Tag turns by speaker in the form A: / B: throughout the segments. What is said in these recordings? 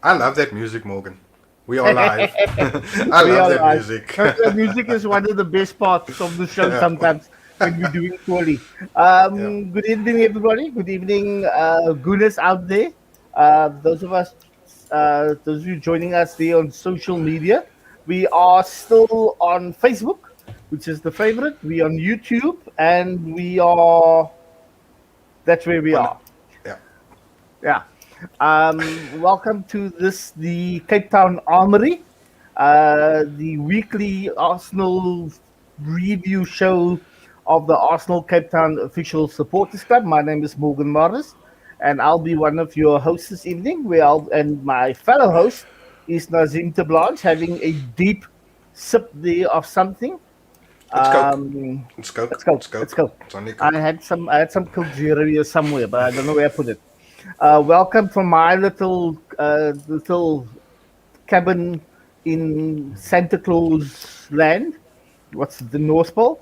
A: I love that music, Morgan. We are live. I
B: We
A: love
B: are
A: that
B: live.
A: music.
B: The music is one of the best parts of the show
A: Yeah,
B: sometimes when we're doing poorly.
A: yeah.
B: Good evening, everybody. Good evening, goodness out there. Those of you joining us there on social media. We are still on Facebook, which is the favorite. We on YouTube, and that's where we
A: On,
B: are.
A: yeah.
B: Yeah. Welcome to the Cape Town Armoury, the weekly Arsenal review show of the Arsenal Cape Town Official Supporters Club. My name is Morgan Morris, and I'll be one of your hosts this evening. And my fellow host is Naseem Tablanche, having a deep sip there of something.
A: It's Coke.
B: Um,
A: It's Coke.
B: let's go.
A: It's
B: Let's
A: Coke.
B: go.
A: It's only
B: I
A: Coke.
B: had some I had some Coke Zero here somewhere, but I don't know where I put it. Welcome from my little cabin in Santa Claus land. What's the North Pole?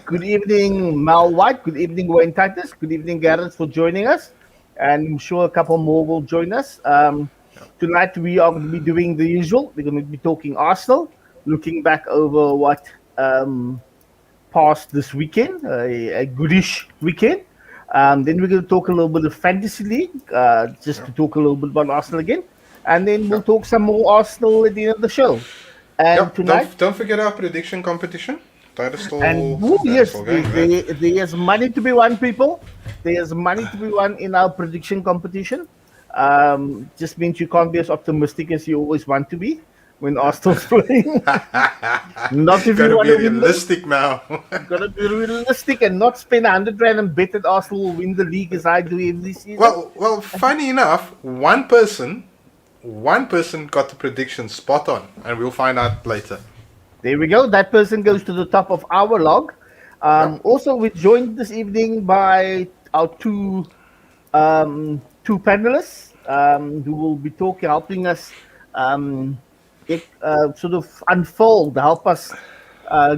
B: Good evening, Mal White. Good evening, Wayne Titus. Good evening, Gareth, for joining us. And I'm sure a couple more will join us.
A: Yeah.
B: Tonight we are going to be doing the usual. We're going to be talking Arsenal, looking back over what passed this weekend, a goodish weekend. Then we're going to talk a little bit of fantasy league, just
A: Yeah.
B: to talk a little bit about Arsenal again, and then
A: Yeah.
B: we'll talk some more Arsenal at the end of the show. And
A: Yep.
B: tonight,
A: Don't forget our prediction competition. That is
B: and
A: still
B: woo,
A: that is
B: yes,
A: still going, right?
B: there's money to be won, people. There's money to be won in our prediction competition. Just means you can't be as optimistic as you always want to be when Arsenal's playing. Not if you
A: Gotta
B: want
A: be
B: to win the
A: realistic now.
B: Gotta be realistic and not spend 100 rand and bet that Arsenal will win the league as I do every season.
A: well, funny enough, one person got the prediction spot on, and we'll find out later.
B: There we go. That person goes to the top of our log.
A: Yep.
B: Also, we're joined this evening by our two panelists who will be helping us sort of uh,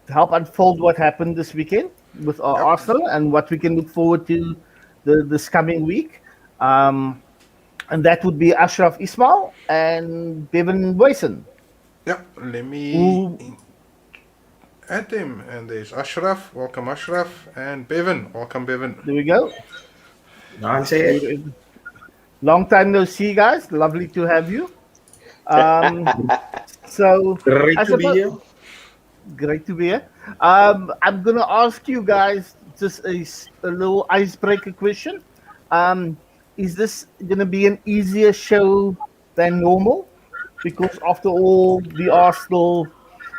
B: help unfold what happened this weekend with our
A: Yep.
B: Arsenal and what we can look forward to this coming week. Um, and that would be Ashraf Ismail and Bevan Boyson.
A: Yep. Let me
B: Who,
A: add them. And there's Ashraf. Welcome, Ashraf. And Bevan. Welcome, Bevan.
B: there we go.
C: I'll say it.
B: Long time no see, guys. Lovely to have you. Um, so,
C: Great
B: I
C: to be
B: suppose,
C: here.
B: great to be here. I'm going to ask you guys just a little icebreaker question. Um, is this going to be an easier show than normal? Because after all, the Arsenal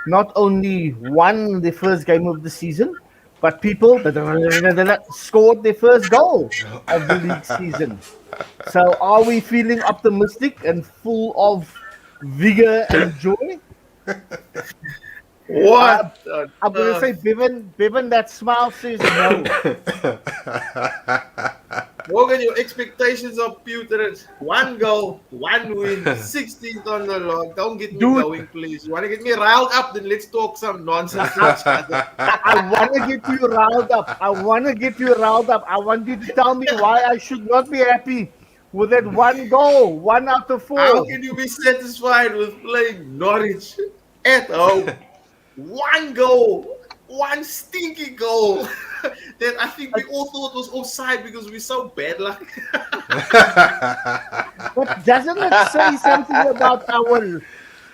B: not only won the first game of the season, but people scored their first goal of the league season. So, are we feeling optimistic and full of vigor and joy? Uh,
C: What?
B: I'm going to say, Bevan, that smile says no.
C: Morgan, your expectations are putrid. One goal, one win, 16th on the log. Don't get me
B: Dude.
C: going, please. You want to get me riled up? Then let's talk some nonsense to each other.
B: I want to get you riled up. I want you to tell me why I should not be happy with that one goal, 1 out of 4.
C: How can you be satisfied with playing Norwich at home? One goal, one stinky goal that I think we all thought was offside because we're so bad luck.
B: But doesn't it say something about our?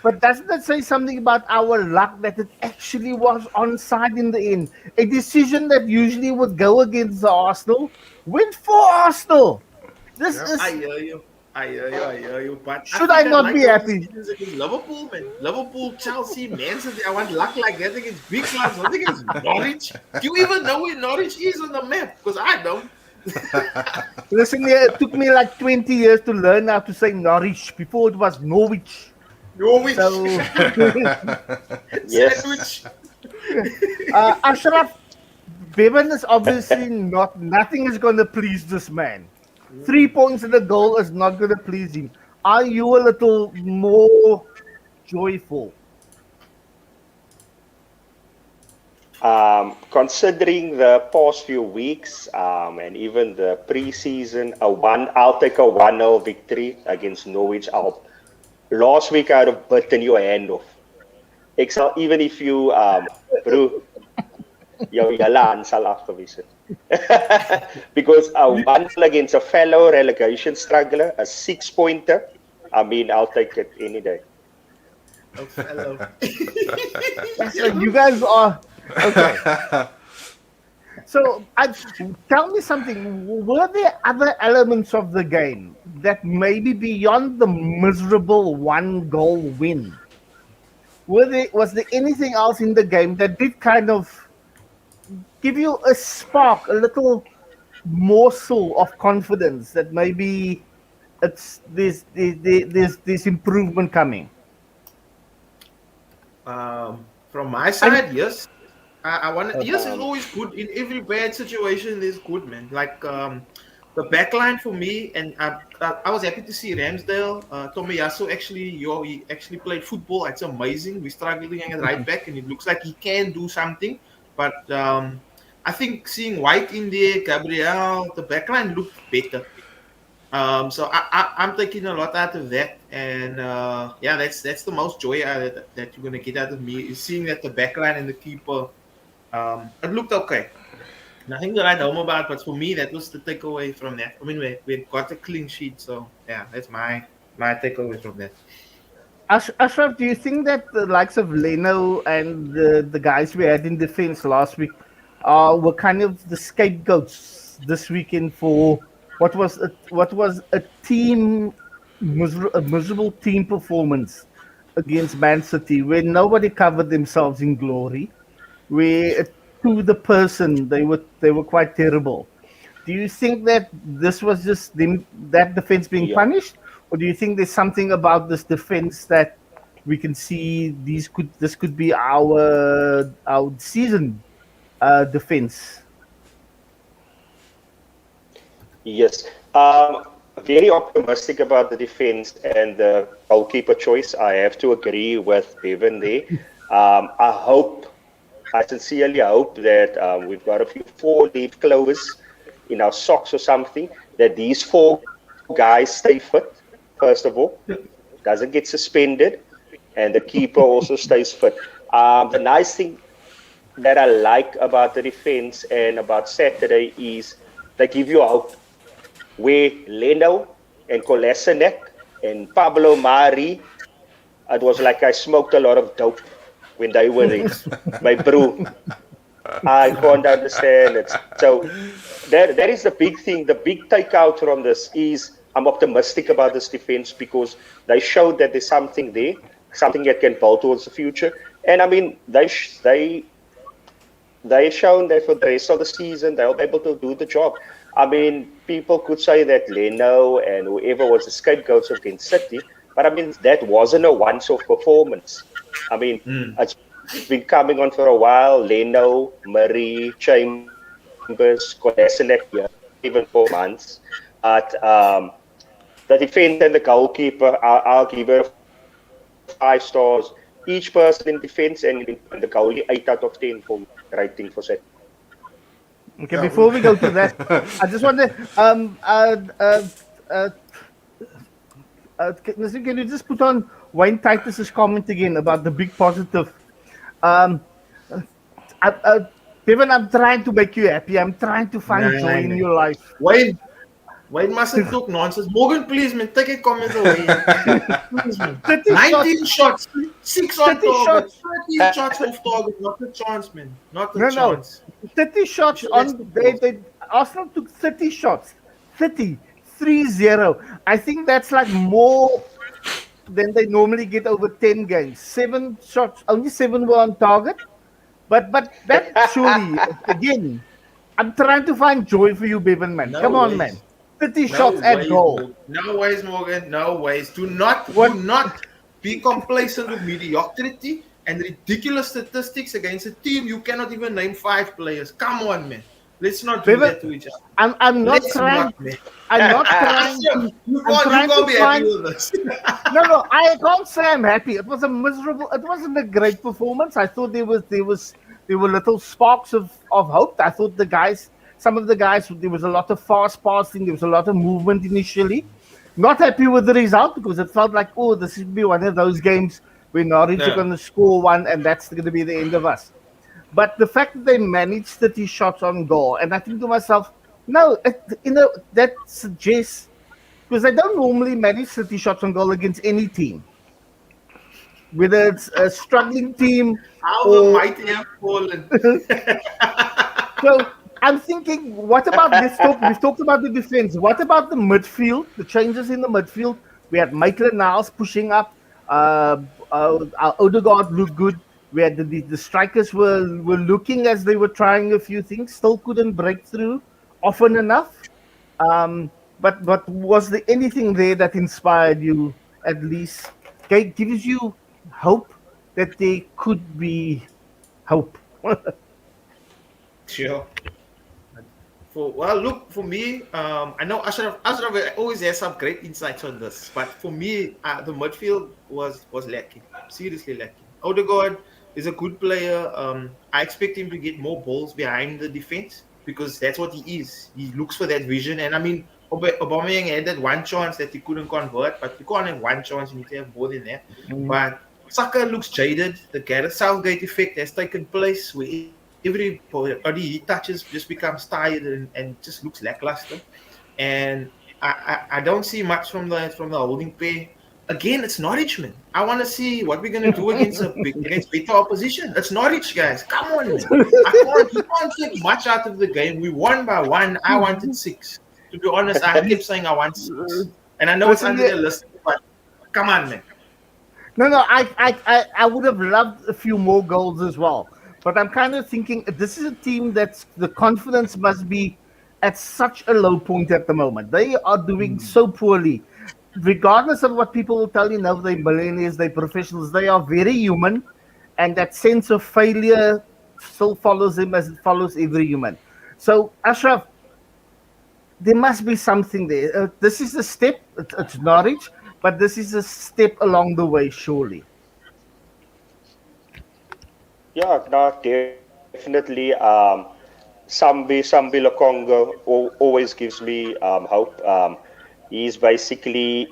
B: But doesn't it say something about our luck that it actually was onside in the end? A decision that usually would go against the Arsenal went for Arsenal. This
A: Yeah.
B: is.
C: I hear you. I hear you. But
B: Should
C: think
B: I not
C: like
B: be
C: those
B: happy?
C: decisions against Liverpool, man. Liverpool, Chelsea, Man City. I want luck like that against big clubs. Not against Norwich. Do you even know where Norwich is on the map? Because I don't.
B: Listen here, it took me like 20 years to learn how to say Norwich. Before it was Norwich.
C: Norwich.
B: So,
D: Yes.
C: Sandwich.
B: Ashraf, Bevan is obviously nothing is going to please this man. 3 points in the goal is not going to please him. Are you a little more joyful?
D: Considering the past few weeks and even the preseason, I'll take a 1-0 victory against Norwich. Last week I'd have bitten your hand off. Excel, even if you, bro, jou julle hand sal afgewys het. Because a 1-0 against a fellow relegation struggler, a 6-pointer, I mean, I'll take it any day.
C: Oh, fellow.
B: So you guys are okay. So, tell me something. Were there other elements of the game that maybe beyond the miserable 1-goal win? Was there anything else in the game that did kind of give you a spark, a little morsel of confidence that maybe there's this improvement coming?
C: From my side, yes. I want to. Yes, it's always good in every bad situation. There's good, man. Like the back line for me, and I was happy to see Ramsdale. Tomiyasu he actually played football. It's amazing. We're struggling at right back, and it looks like he can do something. But I think seeing White in there, Gabriel, the back line looked better. So I'm taking a lot out of that, and yeah, that's the most joy that you're gonna get out of me is seeing that the backline and the keeper, it looked okay. Nothing to write home about, but for me that was the takeaway from that. I mean, we got a clean sheet, so yeah, that's my takeaway from that.
B: Ashraf, do you think that the likes of Leno and the guys we had in defense last week were kind of the scapegoats this weekend for what was a miserable team performance against Man City, where nobody covered themselves in glory, where to the person they were quite terrible. Do you think that this was just that defense being punished, or do you think there's something about this defense that we can see this could be our season defense?
D: Yes. Very optimistic about the defense and the goalkeeper choice. I have to agree with Bevan there. I sincerely hope that we've got a few 4-leaf clovers in our socks or something, that these 4 guys stay fit, first of all, doesn't get suspended, and the keeper also stays fit. The nice thing that I like about the defense and about Saturday is they give you hope. Where Leno and Kolasinac and Pablo Mari, it was like I smoked a lot of dope when they were there. My bro, I can't understand it. So that is the big thing. The big takeout from this is I'm optimistic about this defense because they showed that there's something there, something that can build towards the future. And I mean, they've shown that for the rest of the season they'll be able to do the job. I mean, people could say that Leno and whoever was the scapegoats against City, but I mean, that wasn't a once-off performance. I mean, it's been coming on for a while. Leno, Murray, Chambers, Kolasinac, even 4 months. But the defense and the goalkeeper, I'll give it 5 stars. Each person in defense and the goalie 8 out of 10 for rating for set.
B: Okay, before we go to that, I just want to Naseem, can you just put on Wayne Titus's comment again about the big positive? Bevan, I'm trying to make you happy. I'm trying to find joy in your life.
C: Wayne mustn't talk nonsense. Morgan, please, man, take a comment away. Please, man. 19 shots, 6 on target, 13 shots off target. Not a chance, man. Not a chance.
B: 30 shots on. Arsenal took 30 shots. 30. 3-0. I think that's like more than they normally get over 10 games. 7 shots, only 7 were on target. But that surely, again, I'm trying to find joy for you, Bevan, man. Come on, man. 30 shots at goal.
C: No ways, Morgan. No ways. Do not be complacent with mediocrity and ridiculous statistics against a team you cannot even name 5 players. Come on, man. Let's not do that to each other.
B: I'm not trying. I'm not trying.
C: You can't be happy with us.
B: No, I can't say I'm happy. It was a miserable. It wasn't a great performance. I thought there there were little sparks of hope. I thought some of the guys, there was a lot of fast passing, there was a lot of movement initially. Not happy with the result because it felt like, oh, this should be one of those games where Norwich are
C: Yeah.
B: going to score one and that's going to be the end of us. But the fact that they managed 30 shots on goal, and I think to myself, no, that suggests, because they don't normally manage 30 shots on goal against any team, whether it's a struggling team
C: How the
B: or.
C: mighty have fallen.
B: So I'm thinking, what about this? We've talked about the defense. What about the midfield? The changes in the midfield. We had Maitland-Niles pushing up. Our Odegaard looked good. We had the strikers were looking as they were trying a few things. Still couldn't break through often enough. But was there anything there that inspired you? At least gives you hope that there could be hope.
C: Sure. Look, for me, I know Ashraf always has some great insights on this, but for me, the midfield was lacking, seriously lacking. Odegaard is a good player. I expect him to get more balls behind the defense because that's what he is. He looks for that vision, and I mean, Aubameyang had that one chance that he couldn't convert, but you can't have one chance; you need to have more than that. But Saka looks jaded. The Gareth Southgate effect has taken place where everybody he touches just becomes tired and just looks lackluster. And I don't see much from the holding pair. Again, it's Norwich, man. I want to see what we're gonna do against better opposition. It's Norwich, guys. Come on, man. You can't take much out of the game. We won by one. I wanted 6. To be honest, I kept saying I want 6. And I know it's under their list, but come on, man.
B: No, I would have loved a few more goals as well. But I'm kind of thinking this is a team that's the confidence must be at such a low point at the moment. They are doing so poorly. Regardless of what people will tell you now, they're millionaires, they're professionals, they are very human. And that sense of failure still follows them as it follows every human. So, Ashraf, there must be something there. This is a step, it's Norwich, but this is a step along the way, surely.
D: Yeah, no, definitely. Sambi Lokonga always gives me hope. He's basically,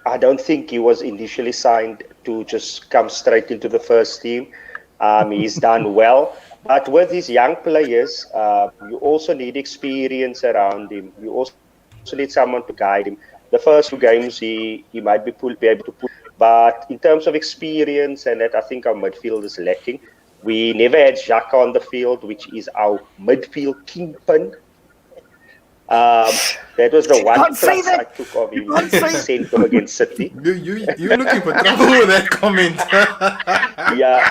D: I don't think he was initially signed to just come straight into the first team. He's done well. But with these young players, you also need experience around him. You also need someone to guide him. The first 2 games, he might be able to pull. But in terms of experience, and that I think our midfield is lacking. We never had Xhaka on the field, which is our midfield kingpin. That was the one plus I took of him when he sent him against City.
A: You're looking for trouble with that comment.
D: Yeah.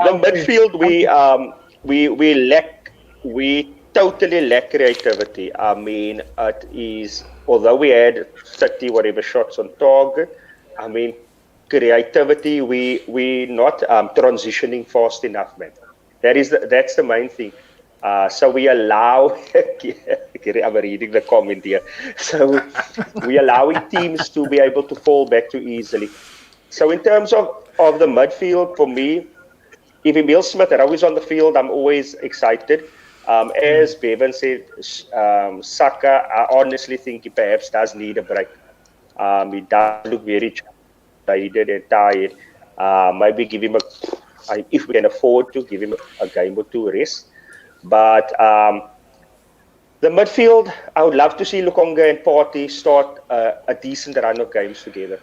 D: The midfield we totally lack creativity. I mean, it is, although we had 30 whatever shots on target, I mean, creativity, we not transitioning fast enough, man. That's the main thing. So we allow, I'm reading the comment here. So we allowing teams to be able to fall back too easily. So in terms of the midfield, for me, if Emil Smith-Rowe is on the field, I'm always excited. As Bevan said, Saka, I honestly think he perhaps does need a break. He does look very jaded and tired. Maybe give him if we can afford to, give him a game or 2 rest. But the midfield, I would love to see Lokonga and Partey start a decent run of games together.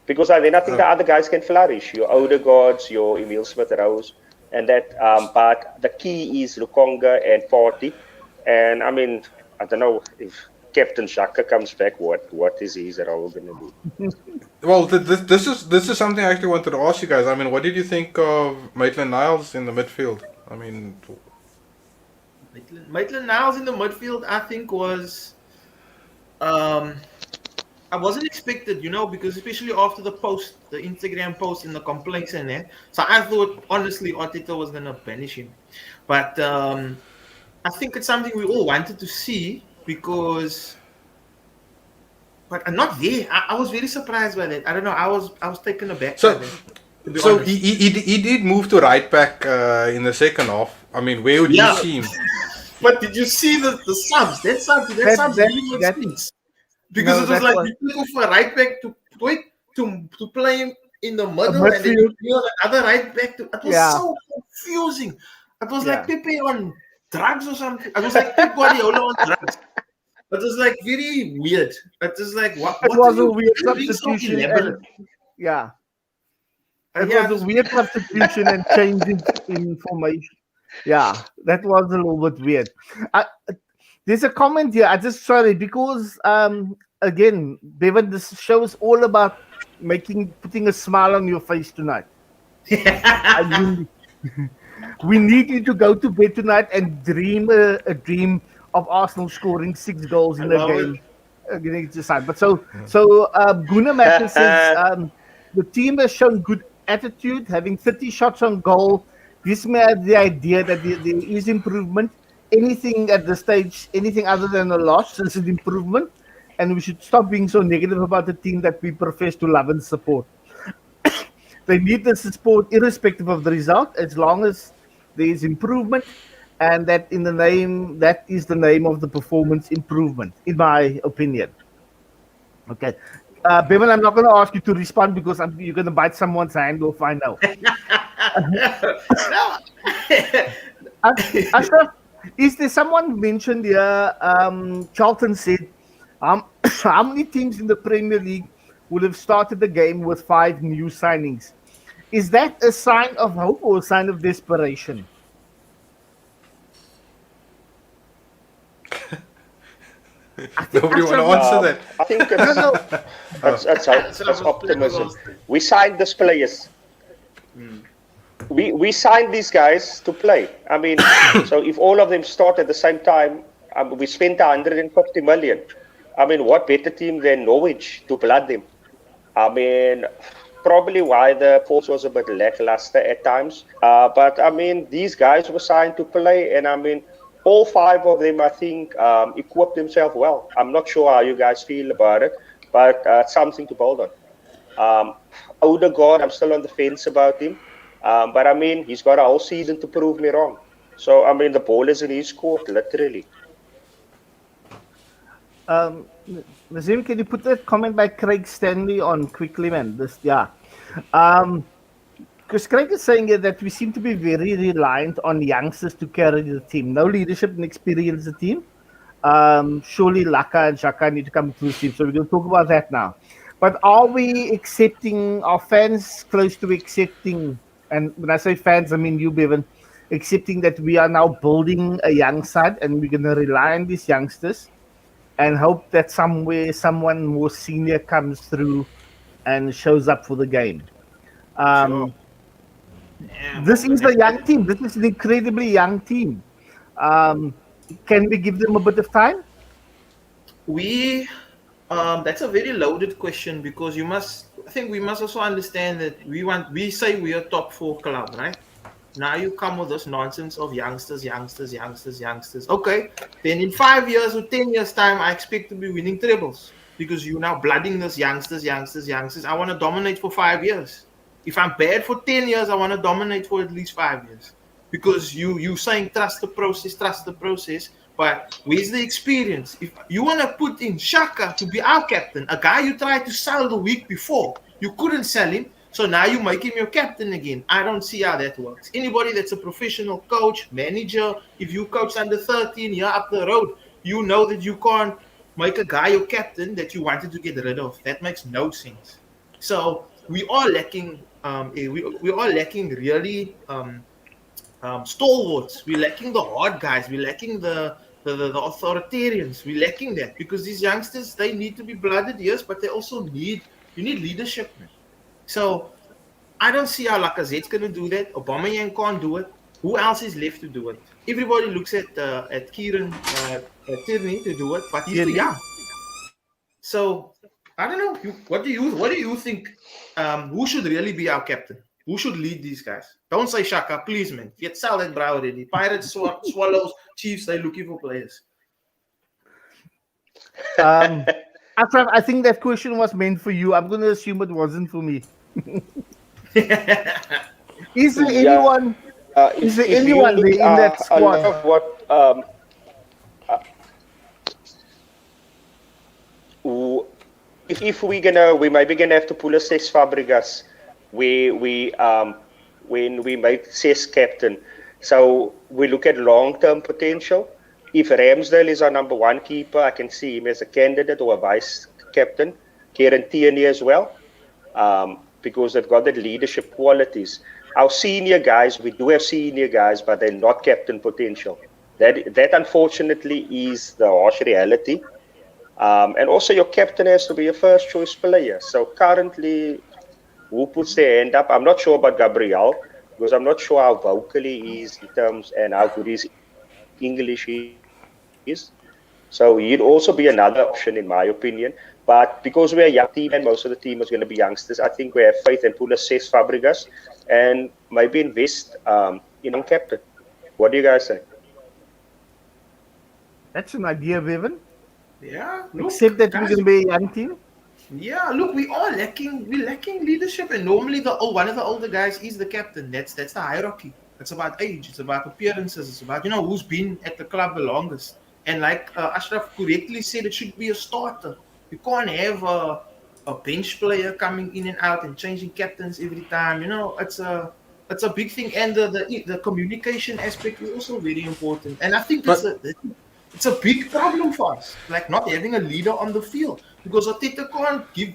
D: Because then I think the other guys can flourish. Your Odegaards, your Emil Smith-Rowes, and that. But the key is Lokonga and Partey. And I mean, I don't know if Captain Xhaka comes back, what is his role going to be?
A: Well, this is something I actually wanted to ask you guys. I mean, what did you think of Maitland-Niles in the midfield? I mean,
C: Maitland-Niles in the midfield, I think was. I wasn't expected, because especially after the Instagram post and the complaints and that. So I thought, honestly, Arteta was going to banish him. But I think it's something we all wanted to see because but not there. I was very surprised by that. I don't know. I was taken aback
A: So,
C: by that. To be
A: so
C: honest.
A: he did move to right back in the second half. I mean, where would you
C: Yeah.
A: see him?
C: But did you see the subs? That subs really makes
B: that
C: sense. Because
B: no,
C: it was
B: that
C: like
B: was
C: you took for a right back to wait to play him in the
B: a
C: middle, and then you
B: midfield.
C: play on another right back. It was
B: Yeah,
C: so confusing. It was
B: yeah.
C: like Pepe on drugs or something. It was like Pep Guardiola on drugs. It was like very weird. It was like
B: It
C: what are
B: was a
C: you
B: weird
C: doing so
B: substitution,
C: elaborate?
B: yeah, it
C: Yeah,
B: was a weird substitution and changing in formation. Yeah, that was a little bit weird. I, there's a comment here. I just sorry because again, Bevan, this show is all about putting a smile on your face tonight. I mean, we need you to go to bed tonight and dream a dream of Arsenal scoring 6 goals
C: I
B: in a
C: love it.
B: game against the side. But Gunnar Macker says the team has shown good attitude, having 30 shots on goal. Gives me the idea that there is improvement. Anything at the stage, anything other than a loss is an improvement. And we should stop being so negative about the team that we profess to love and support. They need the support irrespective of the result, as long as there is improvement, and that is the name of the performance improvement, in my opinion. Okay. Bevan, I'm not going to ask you to respond because you're going to bite someone's hand off. I know.
C: No.
B: Ashraf, is there someone mentioned here? Charlton said, how many teams in the Premier League will have started the game with 5 new signings? Is that a sign of hope or a sign of desperation? I think
A: Nobody want to
B: Ashraf,
A: answer that.
D: I think
B: no, no.
D: it's optimism. We signed these players. We signed these guys to play. I mean, so if all of them start at the same time, we spent 150 million. I mean, what better team than Norwich to blood them? I mean, probably why the force was a bit lackluster at times. But I mean, these guys were signed to play, and I mean, all 5 of them, I think, equipped themselves well. I'm not sure how you guys feel about it, but it's something to build on. Odegaard, I'm still on the fence about him. But I mean, he's got a whole season to prove me wrong. So, I mean, the ball is in his court, literally.
B: Um, Naseem, can you put that comment by Craig Stanley on quickly, man? Because Craig is saying here that we seem to be very reliant on youngsters to carry the team. No leadership and experience in the team. Surely Laka and Shaka need to come to the team. So we're going to talk about that now. But are fans close to accepting, and when I say fans, I mean you, Bevan, accepting that we are now building a young side and we're going to rely on these youngsters and hope that somewhere someone more senior comes through and shows up for the game.
C: Sure. Damn,
B: This is a young team. This is an incredibly young team. Can we give them a bit of time?
C: We that's a very loaded question because I think we must also understand that we say we are top 4 club, right? Now you come with this nonsense of youngsters. Okay, then in 5 years or 10 years time, I expect to be winning trebles because you're now blooding this youngsters. I want to dominate for 5 years. If I'm bad for 10 years, I want to dominate for at least 5 years because you saying trust the process. But where's the experience? If you want to put in Shaka to be our captain, a guy you tried to sell the week before, you couldn't sell him. So now you make him your captain again. I don't see how that works. Anybody that's a professional coach, manager, if you coach under 13 here up the road, you know that you can't make a guy your captain that you wanted to get rid of. That makes no sense. So we are lacking. We are lacking really stalwarts. We're lacking the hard guys. We're lacking the authoritarians. We're lacking that because these youngsters, they need to be blooded, yes, but they also need leadership, man. So I don't see how Lacazette's going to do that. Aubameyang can't do it. Who else is left to do it? Everybody looks at Kieran Tierney to do it, but he's too young. So I don't know. What do you think? Who should really be our captain? Who should lead these guys? Don't say Shaka, please, man. Get sell that brow already. Pirates, Swallows, Chiefs, they're looking for players.
B: Ashraf, I think that question was meant for you. I'm going to assume it wasn't for me. Is there
D: Yeah,
B: anyone? Is there
D: if you
B: anyone
D: look,
B: there in that
D: a lot
B: squad?
D: of what w- if we might be gonna have to pull a Cesc Fabregas we when we make Cesc captain. So we look at long term potential. If Ramsdale is our number one keeper, I can see him as a candidate or a vice captain. Kieran Tierney as well, because they've got that leadership qualities. Our senior guys, we do have senior guys, but they're not captain potential. That unfortunately is the harsh reality. And also, your captain has to be a first choice player. So currently, who puts their hand up? I'm not sure about Gabriel because I'm not sure how vocal he is in terms and how good his English is. So he'd also be another option in my opinion. But because we're a young team and most of the team is going to be youngsters, I think we have faith and pull a Cesc Fabregas and maybe invest in a young captain. What do you guys say?
B: That's an idea, Bevan.
C: Yeah,
B: Except
C: look,
B: that we're going
C: guys.
B: to be a young team.
C: Yeah, look, we are lacking. We're lacking leadership, and normally one of the older guys is the captain. That's the hierarchy. It's about age. It's about appearances. It's about who's been at the club the longest. And like Ashraf correctly said, it should be a starter. You can't have a bench player coming in and out and changing captains every time. It's a big thing, and the communication aspect is also very important. And I think
A: But
C: it's a big problem for us, like not having a leader on the field because Ateta can't give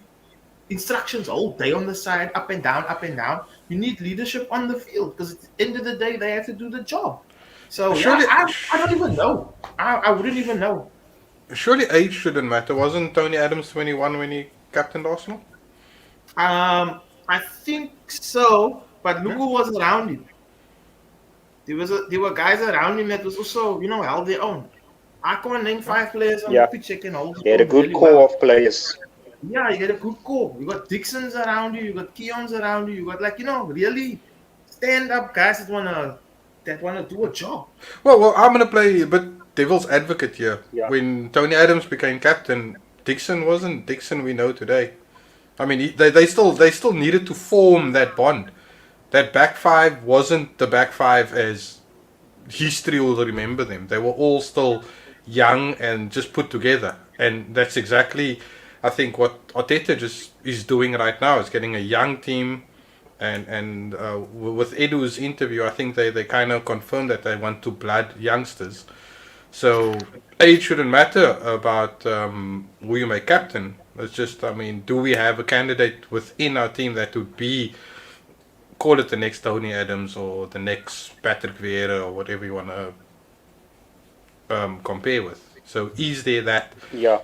C: instructions all day on the side, up and down, up and down. You need leadership on the field because at the end of the day, they have to do the job. So yeah,
A: surely,
C: I don't even know. I wouldn't even know.
A: surely age shouldn't matter. Wasn't Tony Adams 21 when he captained Arsenal?
C: I think so, but look
A: Yeah.
C: who was around him. There were guys around him that was also held their own. I can't name five players on the
D: Yeah,
C: pitch that can hold
D: they
C: their
D: had a
C: own
D: good
C: really
D: core
C: well.
D: of players.
C: Yeah, you get a good core. You got Dixons around you. You got Keons around you. You got really stand up guys that wanna do a job.
A: Well, I'm gonna play a bit devil's advocate here.
D: Yeah,
A: When Tony Adams became captain, Dixon wasn't Dixon we know today. I mean, they still needed to form that bond. That back five wasn't the back five as history will remember them. They were all still young and just put together, and that's exactly, I think, what Arteta just is doing right now. Is getting a young team, and with Edu's interview, I think they kind of confirmed that they want to blood youngsters. So age shouldn't matter about who you make captain. It's just, I mean, do we have a candidate within our team that would be, call it the next Tony Adams or the next Patrick Vieira or whatever you want to compare with. So is there that
D: yeah,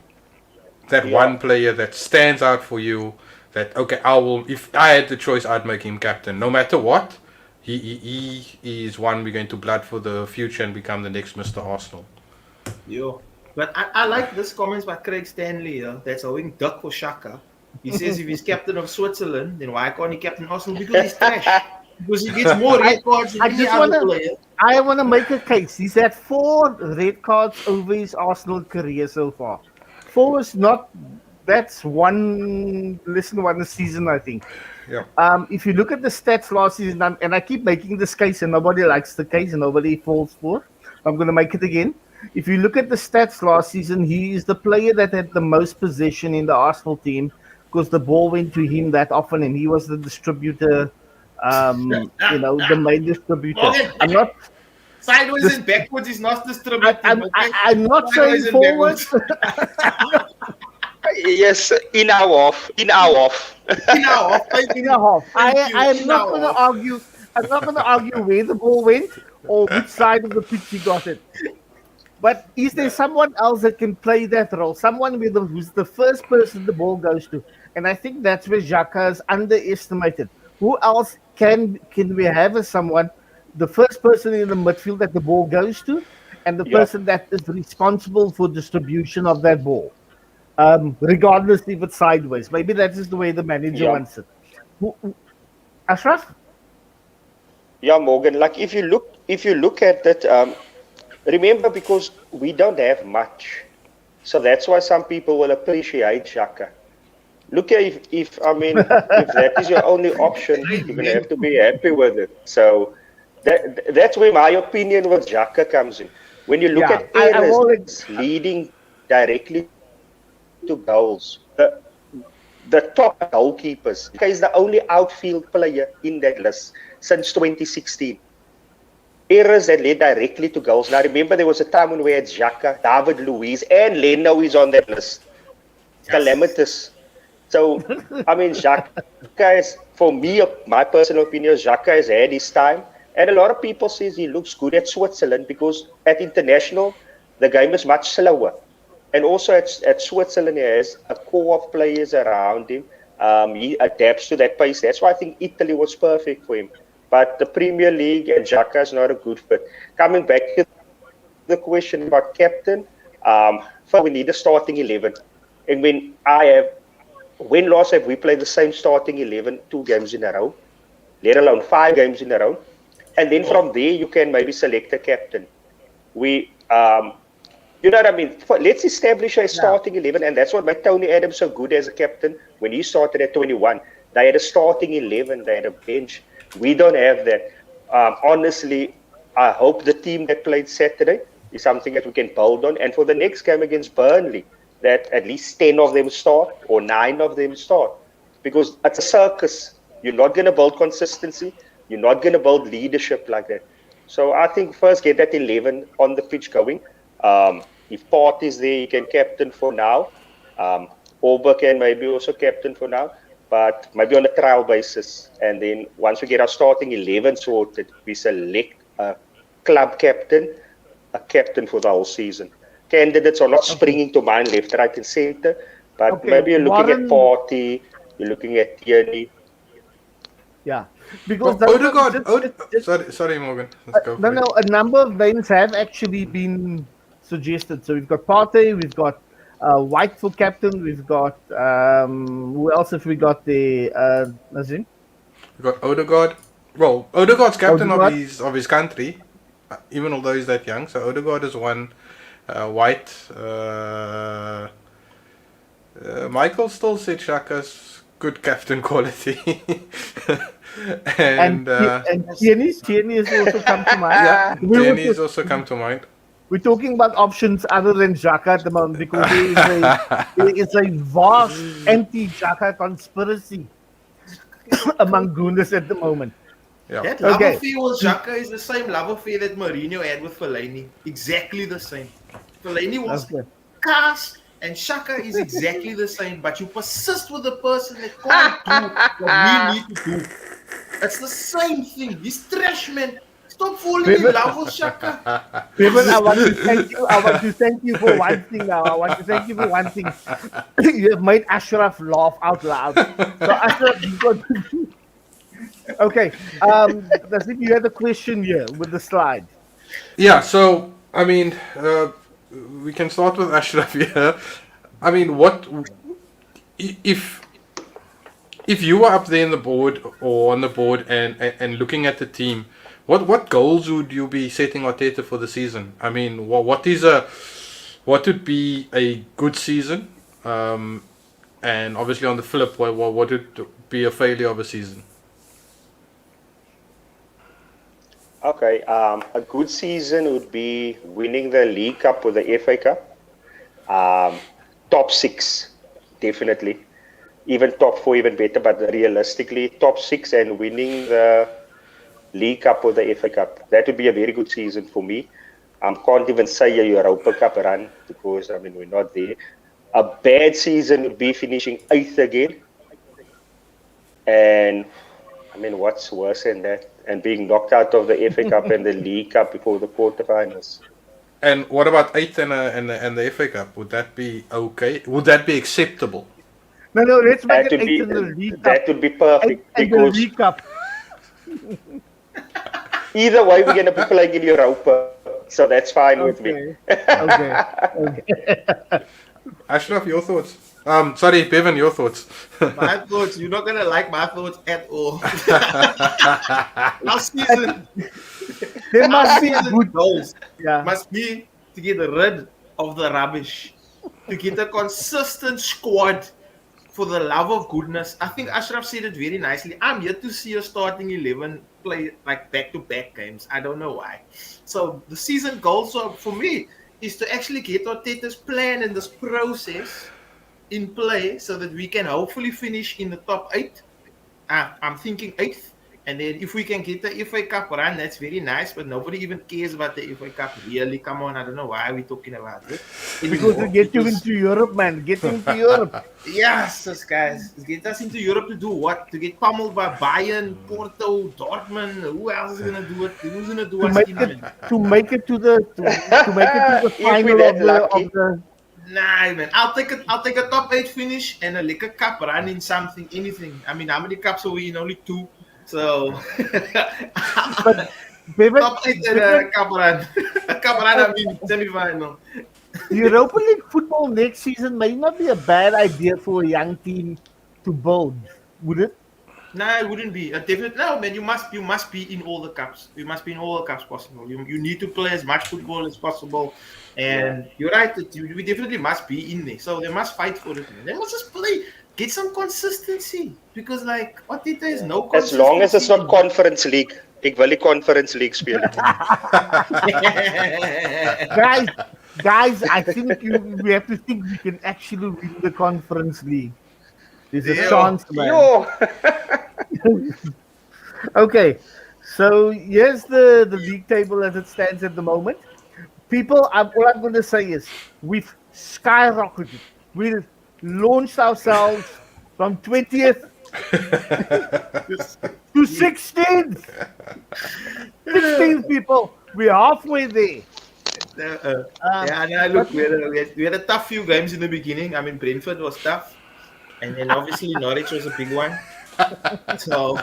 A: that
D: yeah.
A: one player that stands out for you? That okay, I will. If I had the choice, I'd make him captain, no matter what. He is one we're going to blood for the future and become the next Mr. Arsenal.
C: Yo. But I like this comments by Craig Stanley, that's owing duck for Shaka. He says if he's captain of Switzerland, then why can't he captain Arsenal? Because he's trash. Because he gets more
B: I,
C: red cards than
B: I
C: any
B: just
C: other
B: want to.
C: player.
B: I want to make a case. He's had 4 red cards over his Arsenal career so far. 4 is not. That's one less than one a season, I think.
A: Yeah.
B: If you look at the stats last season, and I keep making this case, and nobody likes the case, and nobody falls for it. I'm going to make it again. If you look at the stats last season, he is the player that had the most possession in the Arsenal team because the ball went to him that often, and he was the distributor. The main distributor.
C: Morgan,
B: I'm not.
C: sideways
B: This,
C: and backwards is not
B: I,
C: distributing,
B: I'm, I,
C: okay?
B: I'm not saying
C: Sideways and
B: forwards.
C: backwards.
D: Yes, in our off, in our off.
C: In our off, thank
B: In a
C: you.
B: half.
C: Thank you.
B: I am
C: In
B: not
C: our
B: going to
C: off.
B: argue. I'm not going to argue where the ball went or which side of the pitch he got it. But is there someone else that can play that role? Someone who's the first person the ball goes to? And I think that's where Xhaka is underestimated. Who else can we have as someone, the first person in the midfield that the ball goes to, and the
D: Yeah,
B: person that is responsible for distribution of that ball, regardless if it's sideways. Maybe that is the way the manager
D: yeah,
B: wants it. Ashraf?
D: yeah, Morgan. Like if you look at that, remember because we don't have much. So that's why some people will appreciate Xhaka. Look, if I mean, if that is your only option, you're gonna have to be happy with it. So that's where my opinion with Xhaka comes in. When you look
B: Yeah,
D: at
B: I
D: errors
B: will.
D: leading directly to goals, the top goalkeepers, Xhaka is the only outfield player in that list since 2016. Errors that led directly to goals. Now remember, there was a time when we had Xhaka, David Luiz, and Leno is on that list.
C: Yes.
D: Calamitous. So, I mean, Xhaka is, for me, my personal opinion, Xhaka has had his time. And a lot of people says he looks good at Switzerland because at international, the game is much slower. And also at Switzerland, he has a core of players around him. He adapts to that pace. That's why I think Italy was perfect for him. But the Premier League and Xhaka is not a good fit. Coming back to the question about captain, first we need a starting 11. And when last have we played the same starting 11 2 games in a row, let alone 5 games in a row? And then from there, you can maybe select a captain. We, you know what I mean? Let's establish a starting 11, and that's what made Tony Adams so good as a captain when he started at 21. They had a starting 11, they had a bench. We don't have that. Honestly, I hope the team that played Saturday is something that we can build on. And for the next game against Burnley, that at least 10 of them start or 9 of them start. Because it's a circus. You're not going to build consistency. You're not going to build leadership like that. So I think first get that 11 on the pitch going. If Port is there, he can captain for now. Ober can maybe also captain for now, but maybe on a trial basis. And then once we get our starting 11 sorted, we select a club captain, a captain for the whole season. Candidates are not springing to mind left, right, and center, but maybe you're looking at Party, you're looking at Tierney.
B: Yeah, because
A: Well, Odegaard. Sorry, Morgan. Let's go.
B: no, a number of names have actually been suggested. So we've got Partey, we've got White for captain, we've got who else have we got there? Naseem?
A: We got Odegaard. Well, Odegaard's captain
B: Odegaard.
A: of his country, even although he's that young. So Odegaard is one. White. Michael still said Xhaka's good captain quality. and
B: Tierney has also come to mind.
A: yeah, Tierney's also come to mind.
B: We're talking about options other than Xhaka at the moment because there is a vast anti-Xhaka conspiracy among Gooners at the moment.
A: Yeah.
C: That love affair with Xhaka is the same love affair that Mourinho had with Fellaini. Exactly the same. Fellaini was cast and Xhaka is exactly the same, but you persist with the person that can't do what we need to do. It's the same thing. He's trash, man. Stop falling in love with Xhaka.
B: Bevan, I want to thank you for one thing you have made Ashraf laugh out loud. So Ashraf, you got okay. Naseem, you had a question here with the slide.
A: Yeah, so I mean, we can start with Ashraf here. I mean, what if you were up there in the board or on the board and looking at the team? What goals would you be setting Arteta for the season? I mean, what would be a good season? And obviously on the flip, what would be a failure of a season?
D: Okay, a good season would be winning the League Cup or the FA Cup. Top 6, definitely. Even top 4, even better, but realistically, top 6 and winning the League Cup or the FA Cup. That would be a very good season for me. Can't even say a Europa Cup run because, I mean, we're not there. A bad season would be finishing 8th again. And, I mean, what's worse than that? And being knocked out of the FA Cup and the League Cup before the quarterfinals.
A: And what about 8th and the FA Cup? Would that be okay? Would that be acceptable?
B: No, let's make it 8th in the League Cup.
D: That would be perfect.
B: And the League Cup.
D: Either way, we're going to be playing in Europa. So that's fine with me.
B: Okay.
A: Ashraf, your thoughts? Sorry, Bevan, your thoughts.
C: My thoughts, you're not going to like my thoughts at all. Last season,
B: There must be good
C: goals.
B: Yeah.
C: Must be to get rid of the rubbish. to get a consistent squad. For the love of goodness, I think Ashraf said it very nicely. I'm yet to see a starting 11 play like back-to-back games. I don't know why. So the season goal for me is to actually get Arteta's plan and this process in play so that we can hopefully finish in the top 8. I'm thinking 8th. And then if we can get the FA Cup run, that's very nice. But nobody even cares about the FA Cup. Really, come on. I don't know why we're talking about it.
B: Because to get you into Europe, man. Get you into Europe.
C: Yes, guys. Get us into Europe to do what? To get pummeled by Bayern, Porto, Dortmund. Who else is gonna do it? Who's gonna do us in?
B: To make it to the final of the.
C: Nah, man. I'll take a top 8 finish and a liquor cup run in something, anything. I mean, how many cups are we in? Only 2. So,
B: but Bevan,
C: top 8 and a cup run. A cup run, I mean, semi-final.
B: Europa League football next season may not be a bad idea for a young team to build, would it?
C: No, it wouldn't be. Definitely, no, man. You must be in all the cups. You must be in all the cups possible. You need to play as much football as possible. And you're right. We definitely must be in there. So they must fight for it. Man. They must just play. Get some consistency. Because, like, Arteta is no consistency.
D: As long as it's not Conference League. Ek wil die Conference League speel.
B: Guys, I think we have to think we can actually win the Conference League. There's a chance, man. Okay, so here's the league table as it stands at the moment. People, all I'm going to say is we've skyrocketed. We've launched ourselves from 20th to 16th. 16th, people. We're halfway there.
C: Look, we had a tough few games in the beginning. I mean, Brentford was tough. And then obviously Norwich was a big one. So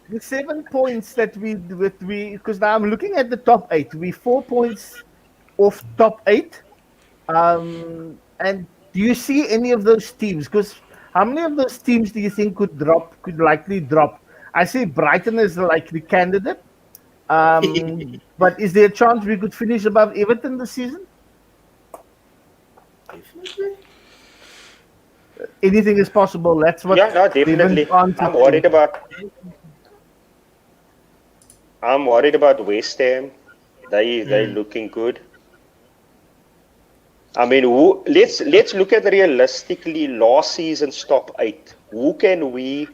B: the 7 points that we because now I'm looking at the top 8. We 4 points off top 8. And do you see any of those teams? Because how many of those teams do you think could likely drop? I say Brighton is the likely candidate. But is there a chance we could finish above Everton this season?
C: definitely.
B: Anything is possible. That's what.
D: Yeah, no, definitely. I'm worried about West Ham. They're looking good. I mean, let's look at realistically last season's top 8. Who can we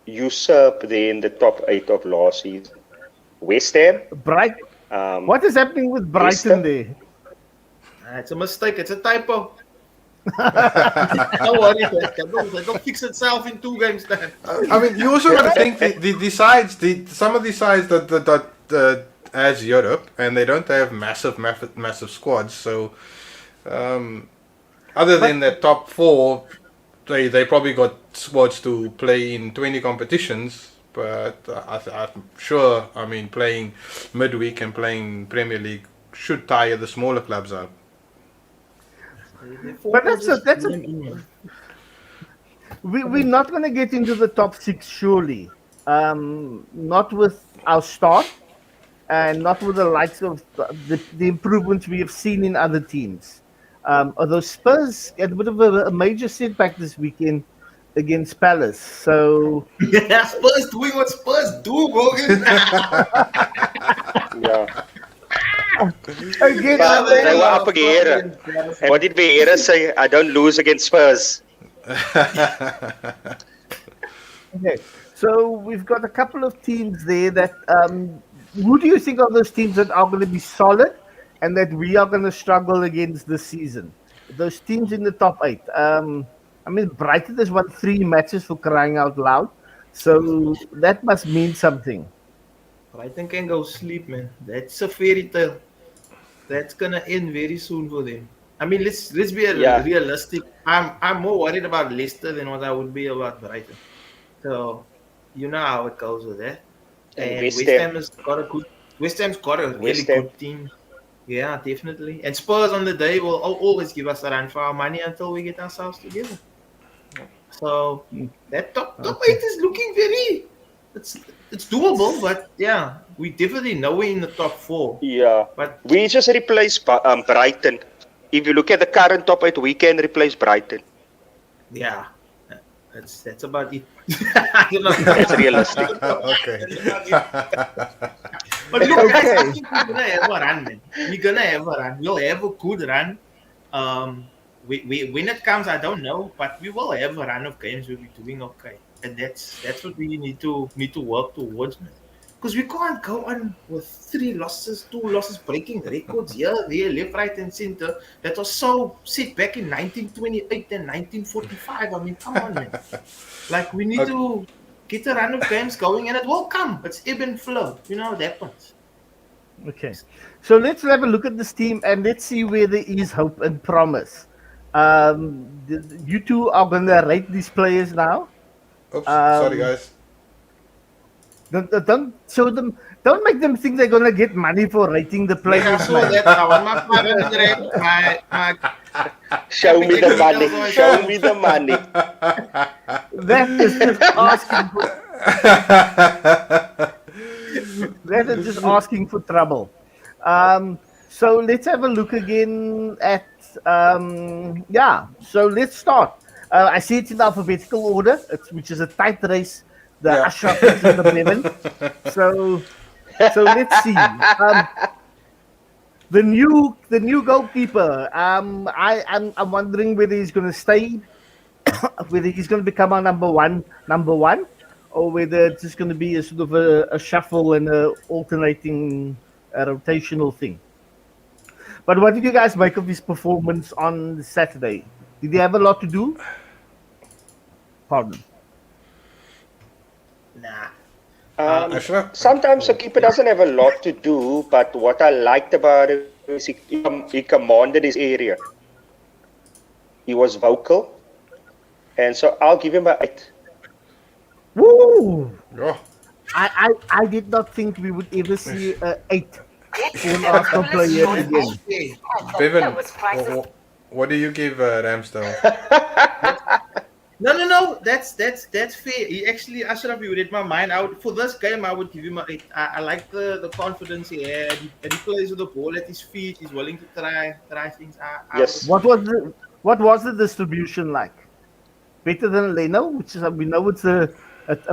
D: usurp there in the top 8 of last season? West Ham.
B: Brighton. What is happening with Brighton there?
C: It's a mistake. It's a typo. Don't worry, it'll fix itself in 2 games then.
A: I mean, you also got to think some of these sides that has Europe, and they don't have massive squads. So, other than the top 4, they probably got squads to play in 20 competitions. But I'm sure, I mean, playing midweek and playing Premier League should tire the smaller clubs out.
B: But we're not going to get into the top 6 surely. Not with our start, and not with the likes of the improvements we have seen in other teams. Although Spurs had a bit of a major setback this weekend against Palace. So
C: yeah, Spurs doing what Spurs do, Morgan.
D: Yeah.
B: again,
D: They were up again. And what did Vieira say? I don't lose against Spurs.
B: okay. So we've got a couple of teams there that. Who do you think are those teams that are going to be solid and that we are going to struggle against this season? Those teams in the top 8. I mean, Brighton has won 3 matches for crying out loud. So that must mean something.
C: Brighton can go sleep, man. That's a fairy tale. That's going to end very soon for them. I mean, let's be realistic. I'm more worried about Leicester than what I would be about Brighton. So, you know how it goes with that. And West Ham's got a really good team. Yeah, definitely. And Spurs on the day will always give us a run for our money until we get ourselves together. So that top 8 is looking very, very good. I mean, let's be realistic. I'm more worried about Leicester than what I would be about Brighton. So, you know how it goes with that. And West Ham has got a good team. Yeah, definitely. And Spurs on the day will always give us a run for our money until we get ourselves together. So that top 8 it's doable, but yeah, we definitely know we're in the top 4.
D: Yeah.
C: But
D: We just replaced Brighton. If you look at the current top 8, we can replace Brighton.
C: yeah, that's about it. I don't know.
D: That's realistic.
A: Okay.
C: That's about it. But look, guys, I
B: Okay.
C: think we're gonna have a run, man. We're gonna have a run. We'll have a good run. We when it comes, I don't know, but we will have a run of games. We'll be doing okay, and that's what we need to work towards, man. Because we can't go on with 3 losses, 2 losses, breaking records here, there, left, right, and center. That was so set back in 1928 and 1945. I mean, come on, man. Like we need
A: Okay.
C: to get a run of games going, and it will come. It's ebb and flow. You know what happens.
B: Okay. So let's have a look at this team and let's see where there is hope and promise. You two are going to rate these players now.
A: Oops, sorry
B: Um,
A: guys.
B: don't show them. Don't make them think they're going to get money for rating the
C: Like I
B: players.
C: saw
B: Man.
C: that now on my 500, my
D: Show me the money. Show me the money.
B: That is just asking for. That is just asking for trouble. So let's have a look again at yeah. So let's start. I see it's in alphabetical order, which is a tight race. The
A: Yeah.
B: Ashraf and the Bevan. So let's see. The new goalkeeper. I'm wondering whether he's going to stay, whether he's going to become our number one, or whether it's just going to be a sort of a shuffle and a alternating rotational thing. But what did you guys make of his performance on Saturday? Did he have a lot to do? Pardon.
C: nah.
A: Ashraf?
D: Sometimes a keeper doesn't have a lot to do, but what I liked about it is he commanded his area. He was vocal, and so I'll give him an 8.
B: Woo!
A: Oh,
B: I did not think we would ever see 8 for an Arsenal player again.
C: Okay.
A: Bevan,
E: That was priceless.
A: what do you give Ramsdale?
C: No. That's fair. He actually, Ashraf, you read my mind. For this game, I would give him a 8. I like the confidence he had. He plays with the ball at his feet. He's willing to try things.
D: Yes.
B: What was the distribution like? Better than Leno, which is we know it's a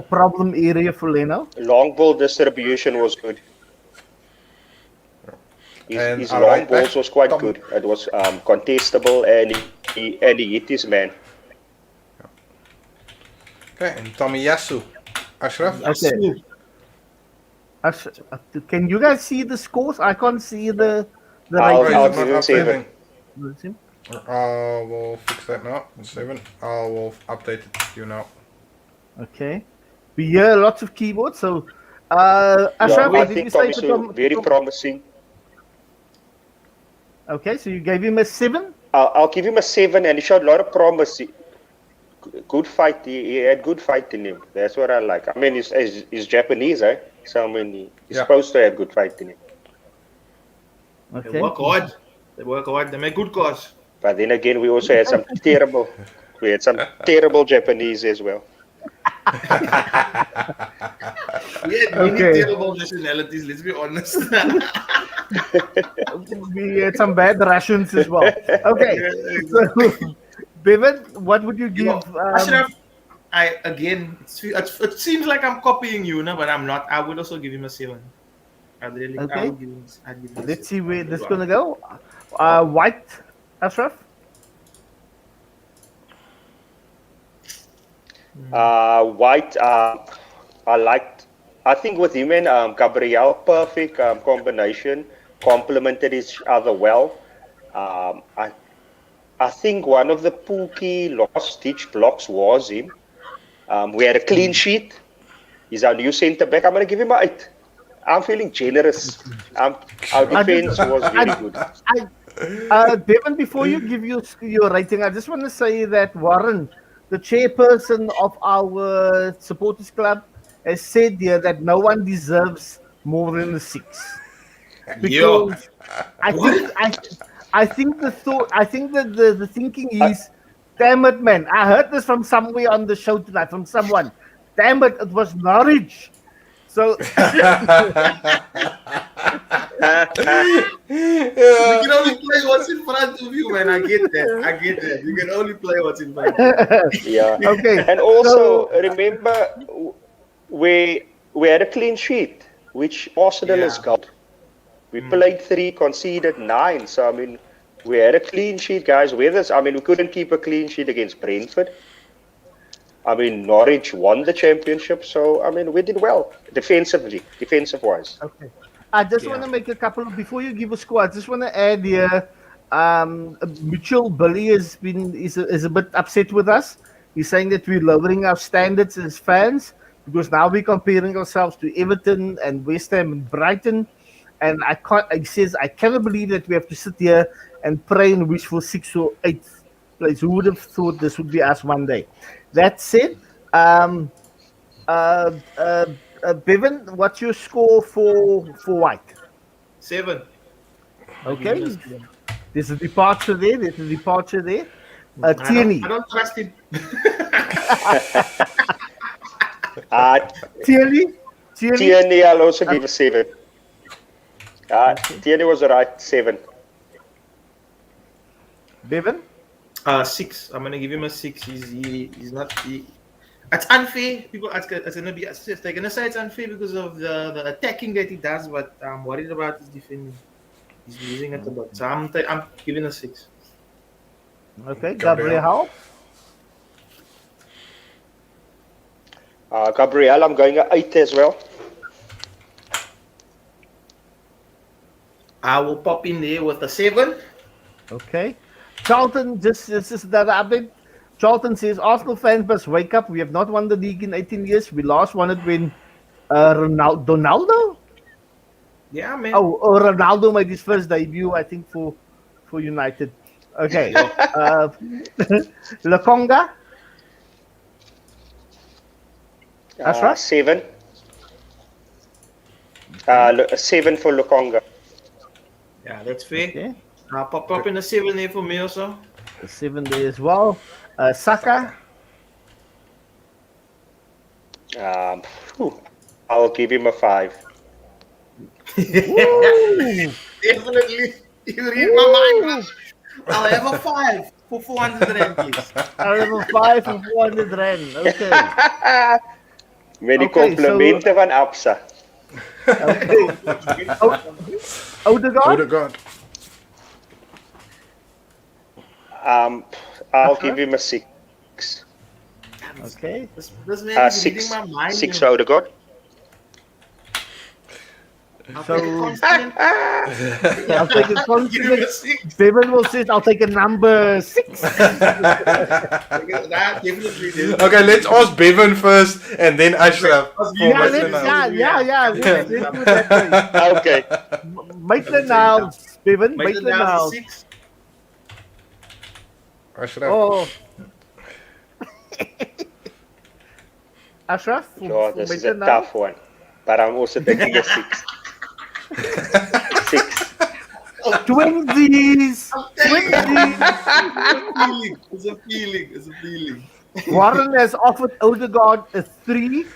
B: problem area for Leno.
D: Long ball distribution was good.
A: And
D: His
A: our
D: long
A: right back,
D: balls was quite
A: Tom-
D: good. It was contestable, and he hit his man.
A: Okay, and Tomiyasu. Ashraf?
B: Okay. Can you guys see the scores? I can't see the
D: I'll
B: ratings.
A: I'll
D: give him 7.
A: We'll fix that now. 7. I will update it to you now.
B: Okay. We hear lots of keyboards. So, Ashraf,
D: I
B: what did you
D: think
B: say?
D: Tomiyasu very promising.
B: Okay, so you gave him a 7.
D: I'll give him a 7, and he showed a lot of promise. Good fight. He had good fight in him. That's what I like. I mean, he's Japanese, eh? So I mean, he's
A: Yeah.
D: supposed to have good fight in him.
C: They
B: Okay.
C: work hard. They work hard. They make good calls.
D: But then again, we also had some terrible. We had some terrible Japanese as well.
C: We had many
B: Okay.
C: terrible nationalities. Let's be honest.
B: We had some bad Russians as well. Okay. So, Bevan, what would you give?
C: Ashraf, it seems like I'm copying you, no, but I'm not. I would also give him a 7. I
B: Okay.
C: would give him. I'd give him a
B: Let's
C: 7.
B: see where this is going to go. White, Ashraf?
D: White, I think with him and Gabriel, perfect combination, complemented each other well. I think one of the Pookie last-ditch blocks was him. We had a clean sheet. He's our new centre back. I'm going to give him an 8. I'm feeling generous. Our defense was very good.
B: Bevan, before you give your rating, I just want to say that Warren, the chairperson of our supporters club, has said here that no one deserves more than a 6.
C: Yo.
B: Because I think the thinking is, damn it, man! I heard this from somewhere on the show tonight from someone. Damn it was Norwich. So
C: You can only play what's in front of you, man. I get that. You can only play what's in front of you.
D: Yeah.
B: okay.
D: And also
B: So,
D: remember, we had a clean sheet, which Arsenal has
C: Yeah.
D: got. We played 3, conceded 9. So I mean, we had a clean sheet, guys. We couldn't keep a clean sheet against Brentford. I mean, Norwich won the championship, so I mean, we did well defensive-wise.
B: okay. I just
C: Yeah.
B: want to make a couple of, before you give a score. I just want to add here. Mitchell Billy is a bit upset with us. He's saying that we're lowering our standards as fans because now we're comparing ourselves to Everton and West Ham and Brighton. And I can't. He says I cannot believe that we have to sit here and pray and wish for 6th or 8th place. Who would have thought this would be us one day? That said, uh, uh, Bevan, what's your score for White?
C: 7.
B: Okay, there's a departure there. Tierney.
C: I don't trust him.
B: Tierney.
D: Tierney, I'll also give a 7. Tierney was right, 7.
B: Bevan.
C: 6. I'm gonna give him a 6. He's not. It's unfair. It's gonna be. They're gonna say it's unfair because of the attacking that he does, but I'm worried about his defending. He's losing at the bottom. So I'm giving a 6.
B: Okay,
A: Gabriel.
B: Gabriel.
D: Gabriel, I'm going at 8 as well.
C: I will pop in there with a 7.
B: Okay. Charlton, this is another update. Charlton says Arsenal fans must wake up. We have not won the league in 18 years. We last won it when Ronaldo?
C: Yeah, man.
B: Oh, Ronaldo made his first debut, I think, for United. Okay. Lakonga? Ashraf?
D: 7. 7 for Lukonga.
C: Yeah, that's fair.
B: Okay.
C: I'll pop in a 7 there for me also.
B: The 7 there as well. Saka?
D: I'll give him a 5.
B: Woo!
C: Definitely. You read my mind, man. I'll have a 5 for 400 rand, please.
B: I have a 5 for 400 rand. Okay.
D: Met die
B: Okay,
D: komplimente van Absa.
B: Okay. Odegaard?
A: Odegaard.
D: I'll give him a 6.
B: Okay.
C: This man is
D: 6.
C: reading my mind.
D: 6 for Odegaard.
C: I'll
B: So-
C: take a constant.
B: I'll take a
C: Give him a
B: confident.
C: 6.
B: Bevan will say, I'll take a number 6.
C: That definitely.
A: Okay, let's ask Bevan first and then Ashraf.
B: Yeah,
A: Let's
B: let's,
A: know.
B: yeah. Let's do it that way.
D: Okay.
B: Make the nouns, Bevan. Make the
C: down
B: nouns.
C: 6.
A: Ashraf.
B: Oh. Ashraf?
D: Yeah, this
B: make
D: is
B: the
D: a
B: nouns.
D: tough one. But I'm also taking a 6. 6.
B: Twinsies.
C: It's a feeling.
B: Warren has offered Odegaard a 3.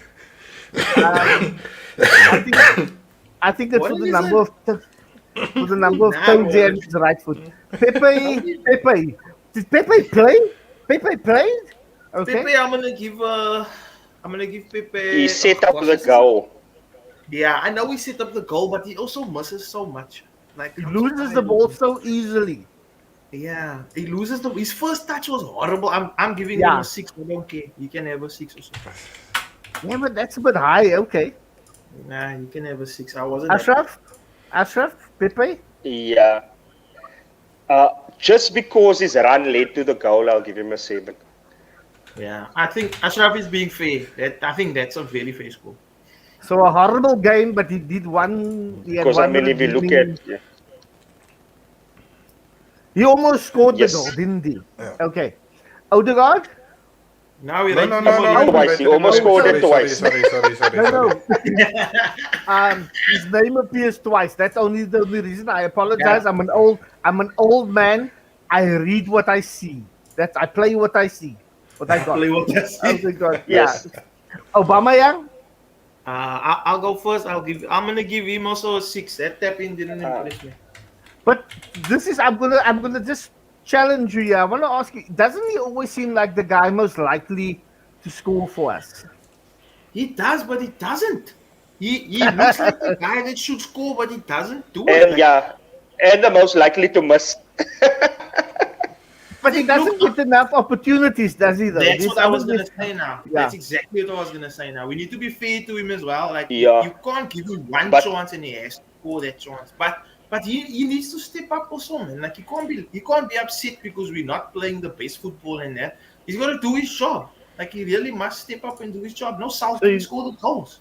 B: I think that's
C: What
B: for the
C: is
B: number of
C: Nah,
B: toes he
C: man.
B: had his right foot. Pepe. Did Pepe play? Pepe played? Okay.
C: Pepe, I'm gonna give Pepe.
D: He set up
C: what
D: the
C: is it?
D: goal.
C: Yeah, I know he set up the goal, but he also misses so much. Like
B: He
C: I'm
B: loses
C: surprised.
B: the ball so easily.
C: Yeah, he loses the. His first touch was horrible. I'm giving
B: Yeah.
C: him a 6. I don't care. You can have a 6 also.
B: Yeah, but that's a bit high. Okay.
C: Nah, you can have a 6. I wasn't. that-
B: Ashraf, Pepe.
D: Yeah. Just because his run led to the goal, I'll give him a 7.
C: Yeah, I think Ashraf is being fair. I think that's a very fair score.
B: So a horrible game, but he did one. He had
D: Because I
B: one
D: mean, if you look
B: redeeming-
D: at, yeah.
B: he almost scored
D: Yes.
B: the goal, didn't he?
A: Yeah.
B: Okay. Odegaard.
C: Now we're
A: No.
D: Twice, he almost scored it twice.
A: Sorry.
B: No. His name appears twice. That's the only reason. I apologize.
C: Yeah.
B: I'm an old man. I read what I see. I play what I see. What I got.
C: Play with us.
B: Odegaard.
D: Yes.
B: Yeah. Aubameyang?
C: I'll go first. I'm gonna give him also a 6. That tap in didn't impress me.
B: But this is I'm gonna just challenge you here. I wanna ask you, doesn't he always seem like the guy most likely to score for us?
C: He does, but he doesn't. He looks like the guy that should score, but he doesn't do
D: And
C: it.
D: yeah, and the most likely to miss.
B: But he doesn't get enough opportunities, does he though?
C: That's
B: These
C: what I was
B: other
C: gonna say now.
B: Yeah.
C: That's exactly what I was gonna say now. We need to be fair to him as well. Like
D: Yeah.
C: you can't give him one
D: But-
C: chance and he has to score that chance. But he needs to step up also, man. Like he can't be upset because we're not playing the best football and that. He's gotta do his job. Like he really must step up and do his job. No South can score the goals.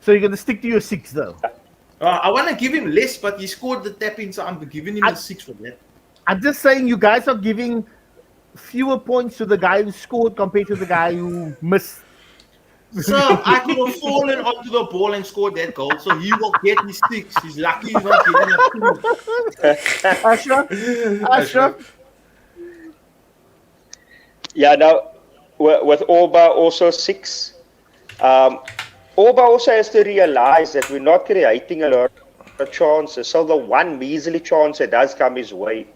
B: So you're gonna stick to your 6 though.
C: I wanna give him less, but he scored the tap in, so I'm giving him a 6 for that.
B: I'm just saying you guys are giving fewer points to the guy who scored compared to the guy who missed.
C: So I could have fallen onto the ball and scored that goal, so he will get his 6. He's lucky he's not getting a 2.
B: Ashraf?
D: Yeah, now with Orba also 6. Orba also has to realize that we're not creating a lot of chances. So the one measly chance that does come his way,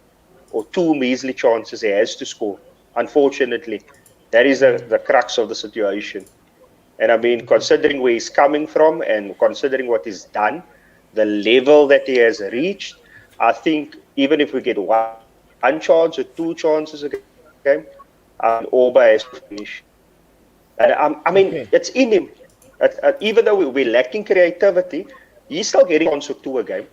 D: or 2 measly chances, he has to score. Unfortunately, that is the crux of the situation. And I mean, considering where he's coming from and considering what he's done, the level that he has reached, I think even if we get one chance or 2 chances a game, Orba has to finish. And I mean,
B: Okay.
D: it's in him. Even though we're lacking creativity, he's still getting one or 2 a game.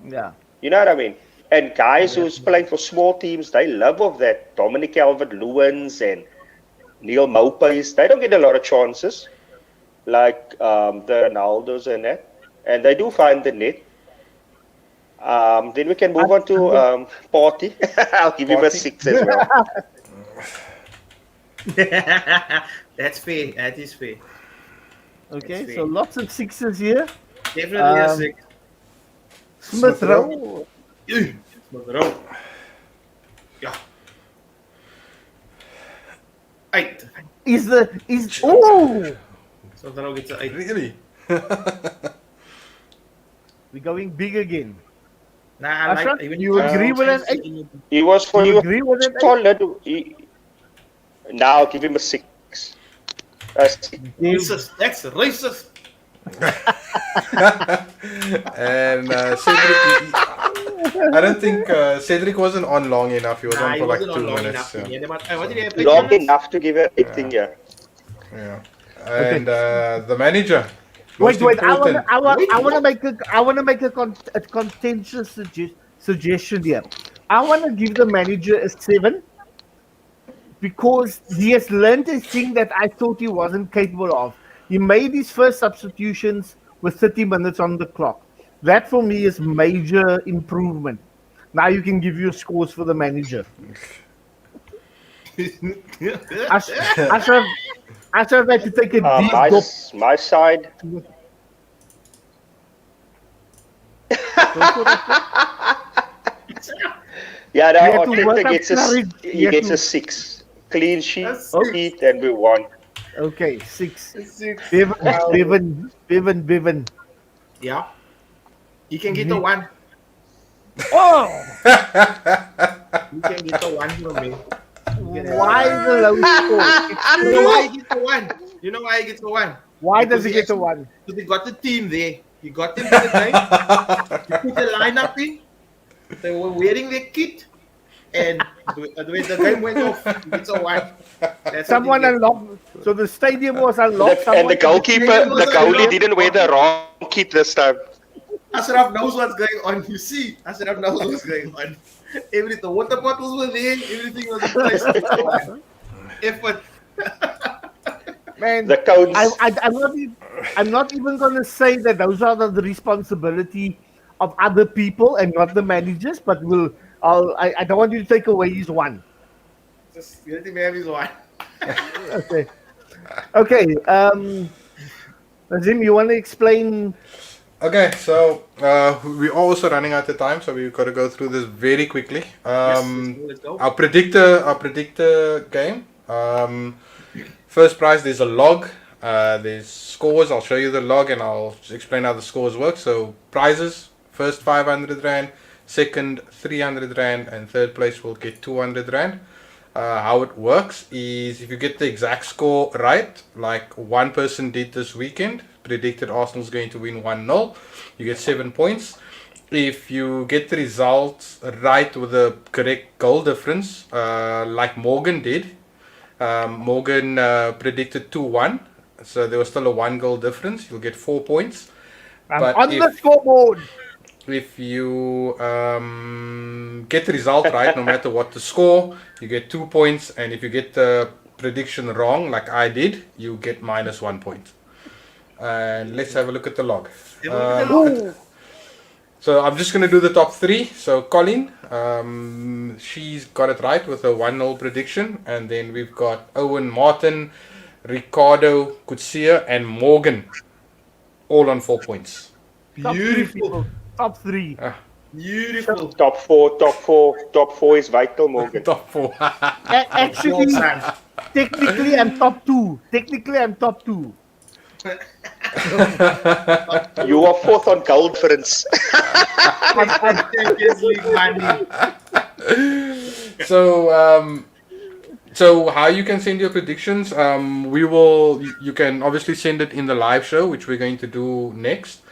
B: Yeah.
D: You know what I mean? And guys who's playing for small teams, they live off that. Dominic Calvert-Lewins and Neil Maupay's, they don't get a lot of chances like the Ronaldos and that. And they do find the net. Then we can move on to Party. I'll give him a
A: Party.
D: 6 as well.
C: That's fair. That is fair.
B: Okay,
C: That's
B: so
C: fair.
B: lots of 6s here.
C: Definitely a
B: Um,
C: 6.
B: Smith Rowe.
C: Smith Rowe. Yeah. 8.
B: Is oh,
C: Smith Rowe gets an 8.
A: Really?
B: we're going big again.
C: Nah, I
B: Ashraf,
C: even
B: you agree with an 8?
D: He was for
B: You
D: you
B: agree with an 8?
D: solid. Now give him a 6. A 6.
C: Racist. That's racist.
A: And Cedric, I don't think Cedric wasn't on long enough. He was
C: Nah,
A: on
C: he
A: for like
C: wasn't
A: 2
C: on long
A: minutes.
C: enough.
A: Yeah.
C: Yeah, but, what did he have?
D: Long
C: 8 minutes?
D: enough to give everything, yeah.
A: Yeah. And the manager.
B: Wait,
A: most
B: I
A: important.
B: want to make a contentious suggestion here. I want to give the manager a 7 because he has learned a thing that I thought he wasn't capable of. He made his first substitutions with 30 minutes on the clock. That for me is major improvement. Now you can give your scores for the manager. Ashraf had to take a deep gulp.
D: My side. Yeah,
B: You
D: now
B: have to work
D: Arteta
B: up
D: gets
B: courage.
D: a,
B: You
D: he
B: have
D: gets
B: to-
D: a 6. Clean sheet,
C: That's
D: and we won.
B: Okay, 6.
C: 6.
B: Bevan.
C: Yeah. You can get the 1.
B: Oh!
C: You can get the 1 from me.
B: Why the low score?
C: You know why he gets the 1? You know why he gets the 1?
B: Why does he get the 1?
C: Because he got the team there. He got them for the game. He put the lineup in. They were wearing their kit. And when the game went off, he gets a 1. That's
B: Someone
C: what he gets.
B: unlocked. So the stadium was unlocked.
D: And the
B: Someone-
D: the goalie didn't wear the wrong kit this time.
C: Ashraf knows what's going on. You see, Ashraf knows what's going on. Everything, the water bottles were there. Everything was in place. Effort.
B: Man,
D: The cones.
B: I'm not even going to say that those are the responsibility of other people and not the managers. But I don't want you to take away his 1.
C: Just let him have his 1.
B: Okay. Okay. Naseem, you want to explain?
A: Okay, so we're also running out of time, so we've got to go through this very quickly.
C: Let's go.
A: Our predictor game. First prize, there's a log. There's scores. I'll show you the log and I'll explain how the scores work. So prizes, first 500 rand, second 300 rand, and third place will get 200 rand. How it works is if you get the exact score right, like one person did this weekend, predicted Arsenal's going to win 1-0, you get 7 points. If you get the results right with the correct goal difference, like Morgan did, Morgan predicted 2-1, so there was still a 1 goal difference. You'll get 4 points.
B: I'm
A: But
B: on the
A: if
B: scoreboard.
A: if you get the result right, no matter what the score, you get 2 points. And if you get the prediction wrong, like I did, you get minus 1 point. And let's have a look at the log. So I'm just going to do the top three. So Colin, she's got it right with a 1-0 prediction. And then we've got Owen, Martin, Ricardo, Kutsia, and Morgan, all on 4 points.
C: Beautiful.
B: Top three.
C: Beautiful.
D: Top four is vital, Morgan.
A: Top four.
B: Actually, technically, I'm top two.
D: You are fourth on goal difference.
C: Champions League money.
A: So how you can send your predictions? You can obviously send it in the live show, which we're going to do next,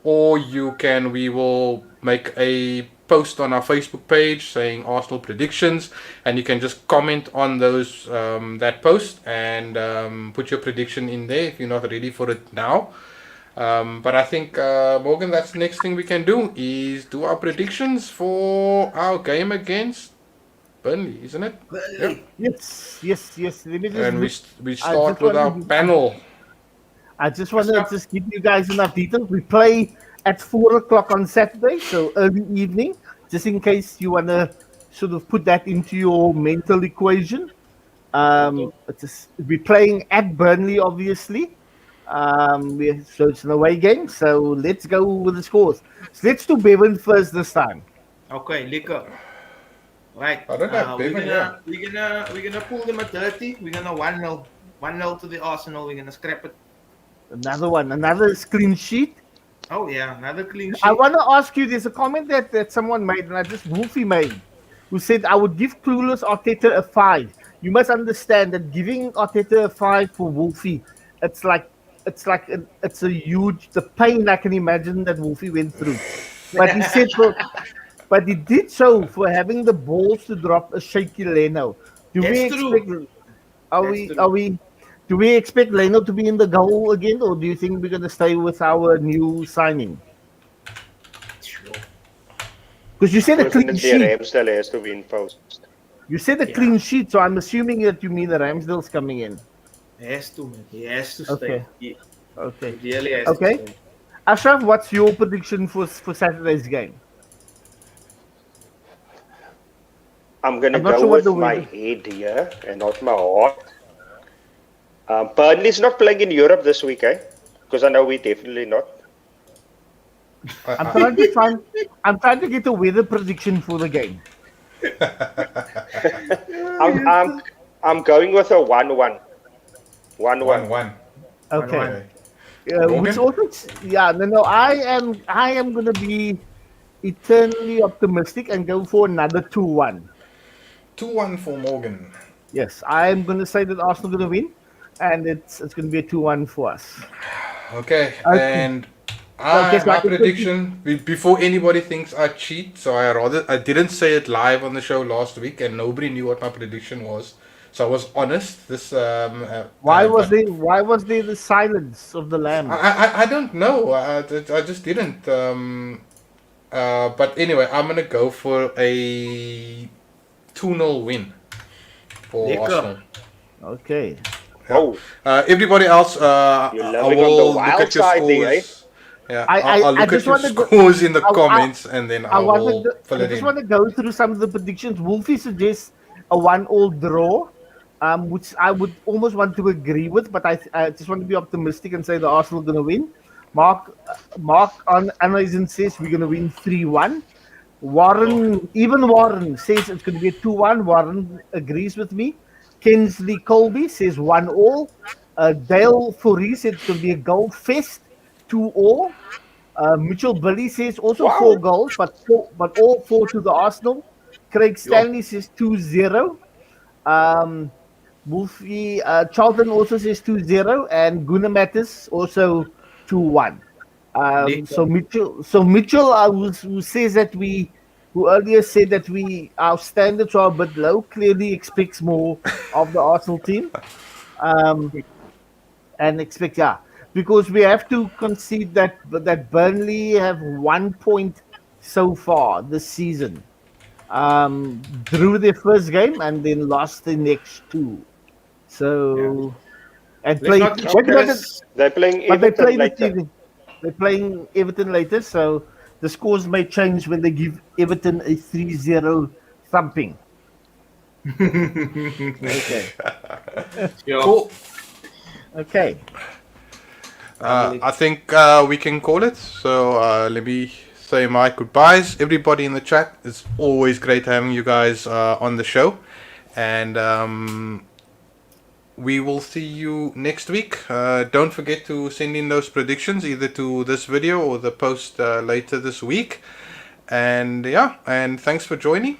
A: or we will make a post on our Facebook page saying Arsenal predictions, and you can just comment on those that post and put your prediction in there if you're not ready for it now. But I think Morgan, that's the next thing we can do is do our predictions for our game against Burnley, isn't it?
B: Yes. Let me just
A: And we start with our panel.
B: I just want to just give you guys enough details. We play at 4 o'clock on Saturday, so early evening, just in case you want to sort of put that into your mental equation. We're playing at Burnley, obviously. So it's an away game, so let's go with the scores. So let's do Bevan first this time.
C: Okay, liquor. Right.
A: I don't have Bevan here.
C: We're gonna pull them at 30. We're gonna 1-0. 1-0 to the Arsenal. We're gonna scrap it.
B: Another clean sheet.
C: Oh yeah, another clean sheet.
B: I want to ask you, there's a comment that someone made, and Wolfie made, who said, I would give Clueless Arteta a 5. You must understand that giving Arteta a 5 for Wolfie, it's a huge, the pain I can imagine that Wolfie went through. But he said, but he did so for having the balls to drop a shaky Leno. Do we expect Leno to be in the goal again, or do you think we're going to stay with our new signing? Because you said a clean sheet.
D: Ramsdale has to win first.
B: You said a clean sheet, so I'm assuming that you mean that Ramsdale's coming in.
C: He has to, man. He has to stay.
B: Okay.
C: He
B: Okay.
C: really has
B: Okay.
C: to stay.
B: Ashraf, what's your prediction for Saturday's game?
D: I'm going to
B: I'm not
D: go
B: sure what
D: with
B: the
D: my
B: win-
D: head here and not my heart. Burnley's not playing in Europe this week, eh? Because I know we're definitely not.
B: I'm trying to get a weather prediction for the game.
D: I'm going with a 1-1. 1-1.
A: 1-1.
B: Okay.
A: Morgan?
B: Which also, I am gonna be eternally optimistic and go for another 2-1.
A: 2-1 for Morgan.
B: Yes, I am gonna say that Arsenal gonna win, and it's gonna be a 2-1 for us.
A: Okay.
B: Okay.
A: And
B: Okay, so
A: my
B: I can
A: prediction, before anybody thinks I cheat, so I didn't say it live on the show last week, and nobody knew what my prediction was. So I was honest.
B: Why was there the silence of the lamb?
A: I don't know. I just didn't. But anyway, I'm gonna go for a 2-0 win for
C: Liquor.
A: Arsenal.
B: Okay.
D: Oh,
A: Everybody else,
D: You're
A: I
D: loving on the
A: will look
D: wild
A: at your
D: side there, eh?
A: scores. Yeah,
B: I
A: I'll look at
B: just
A: your
B: wanna go-
A: scores in the
B: I-
A: comments, and then I will fill
B: I
A: it
B: just
A: in.
B: want to go through some of the predictions. Wolfie suggests a 1-1 draw, which I would almost want to agree with, but I just want to be optimistic and say the Arsenal going to win. Mark on Amazon says we're going to win 3-1. Warren says it's going to be a 2-1. Warren agrees with me. Kensley Colby says 1-1. Dale Fourie said it's going to be a goal fest, 2-2. Mitchell Billy says also
D: Wow.
B: 4 goals, but all 4 to the Arsenal. Craig Stanley says 2-0. Wolfie Charlton also says 2-0, and Gunnar Mattis also 2-1. So Mitchell, who says that who earlier said that our standards are a bit low, clearly expects more of the Arsenal team. And expect, because we have to concede that Burnley have 1 point so far this season. Drew their first game and then lost the next 2. So and
C: Let's
B: play.
C: not
D: They're playing
B: But they
D: Everton
B: play this
D: later.
B: evening. They're playing Everton later, so the scores may change when they give Everton a 3-0 thumping. Okay.
A: Cool.
B: Okay.
A: I think we can call it. So let me say my goodbyes. Everybody in the chat, it's always great having you guys on the show. And we will see you next week. Don't forget to send in those predictions either to this video or the post later this week. And and thanks for joining.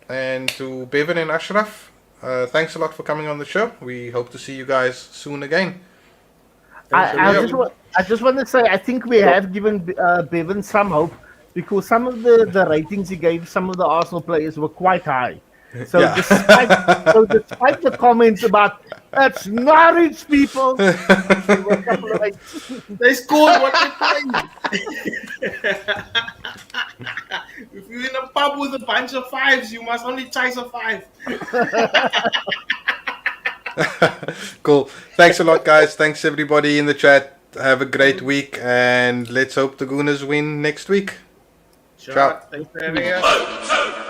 A: And to Bevan and Ashraf, thanks a lot for coming on the show. We hope to see you guys soon again.
B: I just want to say I think we have given Bevan some hope, because some of the ratings he gave some of the Arsenal players were quite high. So
A: Yeah.
B: despite the comments about it's Norwich people, there were a couple of
C: They scored what they played. If you're in a pub with a bunch of 5s, you must only chase a 5.
A: Cool. Thanks a lot, guys. Thanks everybody in the chat. Have a great week, and let's hope the Gooners win next week.
C: Sure.
A: Ciao.
C: Thanks for having us.